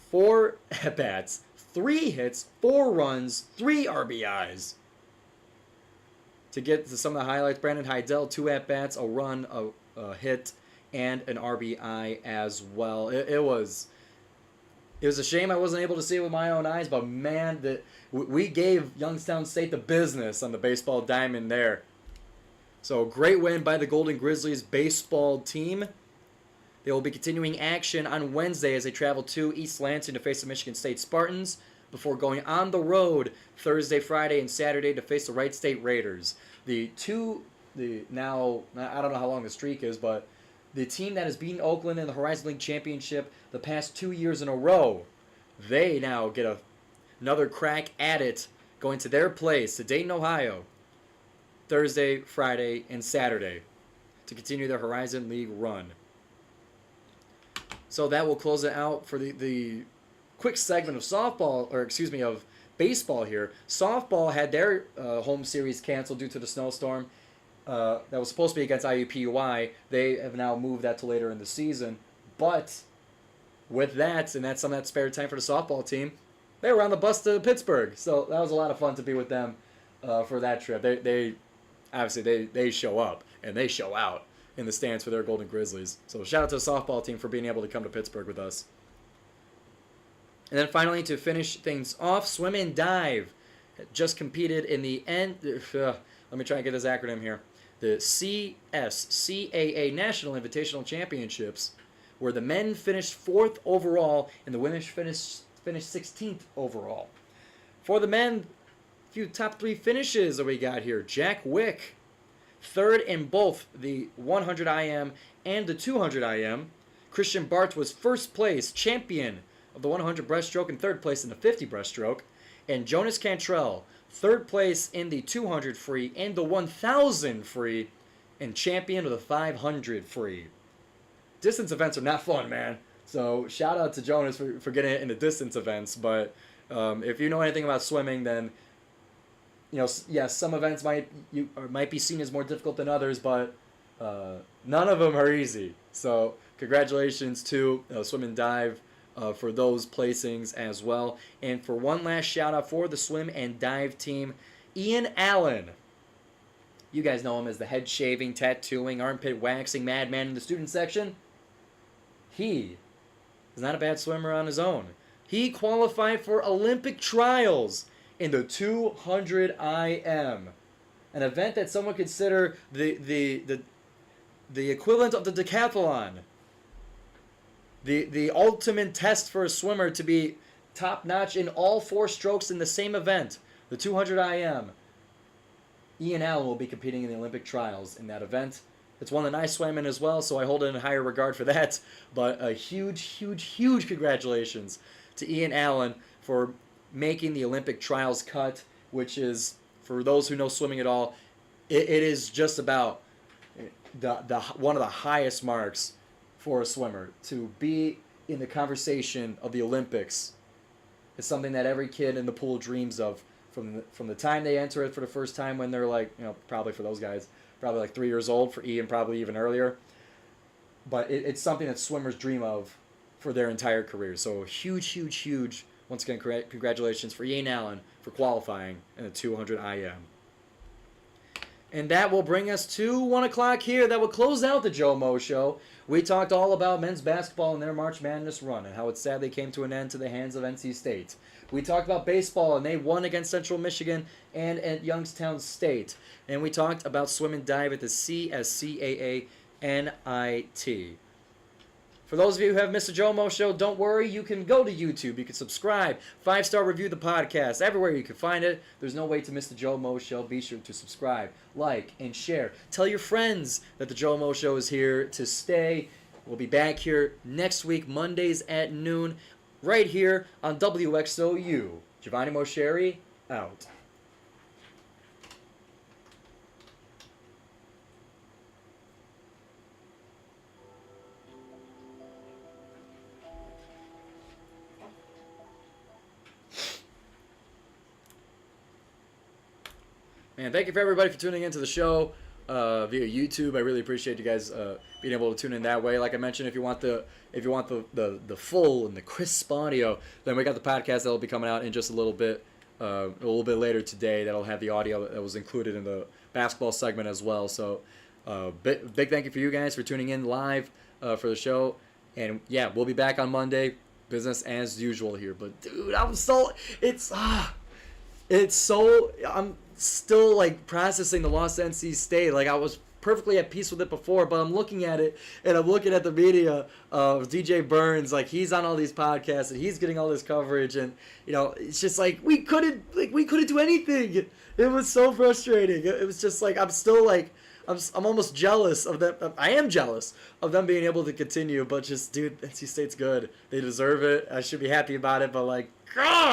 4 at-bats, 3 hits, 4 runs, 3 RBIs. To get to some of the highlights, Brandon Heidel, 2 at-bats, a run, a hit, and an RBI as well. It was a shame I wasn't able to see it with my own eyes, but man, we gave Youngstown State the business on the baseball diamond there. So great win by the Golden Grizzlies baseball team. They will be continuing action on Wednesday as they travel to East Lansing to face the Michigan State Spartans before going on the road Thursday, Friday, and Saturday to face the Wright State Raiders. Now, I don't know how long the streak is, but the team that has beaten Oakland in the Horizon League Championship the past 2 years in a row, they now get another crack at it going to their place, to Dayton, Ohio, Thursday, Friday, and Saturday to continue their Horizon League run. So that will close it out for the quick segment of baseball here. Softball had their home series canceled due to the snowstorm that was supposed to be against IUPUI. They have now moved that to later in the season. But with that, and that's some of that spare time for the softball team, they were on the bus to Pittsburgh. So that was a lot of fun to be with them for that trip. They obviously they show up and they show out in the stands for their Golden Grizzlies. So shout out to the softball team for being able to come to Pittsburgh with us. And then finally, to finish things off, swim and dive just competed in the end. Let me try and get this acronym here. The CSCAA National Invitational Championships, where the men finished 4th overall and the women finished 16th overall. For the men, a few top 3 finishes that we got here. Jack Wick, 3rd in both the 100 IM and the 200 IM. Christian Bart was 1st place champion of the 100 breaststroke and 3rd place in the 50 breaststroke. And Jonas Cantrell, 3rd place in the 200 free and the 1000 free, and champion of the 500 free. Distance events are not fun, man. So shout out to Jonas for getting it in the distance events. But if you know anything about swimming, then yes, some events might be seen as more difficult than others, but none of them are easy. So congratulations to Swim and Dive for those placings as well. And for one last shout out for the Swim and Dive team, Ian Allen. You guys know him as the head shaving, tattooing, armpit waxing madman in the student section. He is not a bad swimmer on his own. He qualified for Olympic trials in the 200 IM, an event that some would consider the equivalent of the decathlon. The ultimate test for a swimmer to be top-notch in all 4 strokes in the same event, the 200 IM. Ian Allen will be competing in the Olympic trials in that event. It's one that I swam in as well, so I hold it in higher regard for that. But a huge, huge, huge congratulations to Ian Allen for making the Olympic trials cut, which is, for those who know swimming at all, it is just about the one of the highest marks for a swimmer. To be in the conversation of the Olympics is something that every kid in the pool dreams of from the time they enter it for the first time, when they're like, probably for those guys, probably like 3 years old, for Ian probably even earlier. But it's something that swimmers dream of for their entire career. So huge, huge, huge, once again, congratulations for Ian Allen for qualifying in the 200 IM. And that will bring us to 1 o'clock here. That will close out the GioMoShow. We talked all about men's basketball and their March Madness run and how it sadly came to an end to the hands of NC State. We talked about baseball, and they won against Central Michigan and at Youngstown State. And we talked about swim and dive at the CSCAA NIT. For those of you who have missed the GioMoShow, don't worry. You can go to YouTube. You can subscribe. 5-star review the podcast. Everywhere you can find it. There's no way to miss the GioMoShow. Be sure to subscribe, like, and share. Tell your friends that the GioMoShow is here to stay. We'll be back here next week, Mondays at noon, right here on WXOU. Giovanni Mosheri, out. And thank you for everybody for tuning into the show. via YouTube. I really appreciate you guys being able to tune in that way. Like I mentioned, if you want the full and the crisp audio, then we got the podcast that'll be coming out in just a little bit later today. That'll have the audio that was included in the basketball segment as well. So big thank you for you guys for tuning in live for the show. And yeah, we'll be back on Monday. Business as usual here. But dude, I'm still like processing the loss to NC State. Like I was perfectly at peace with it before, but I'm looking at it and I'm looking at the media of DJ Burns. Like he's on all these podcasts and he's getting all this coverage, and you know, it's just like we couldn't do anything. It was so frustrating. It was just like I'm almost jealous of them. I am jealous of them being able to continue, but just dude, NC State's good. They deserve it. I should be happy about it, but like God.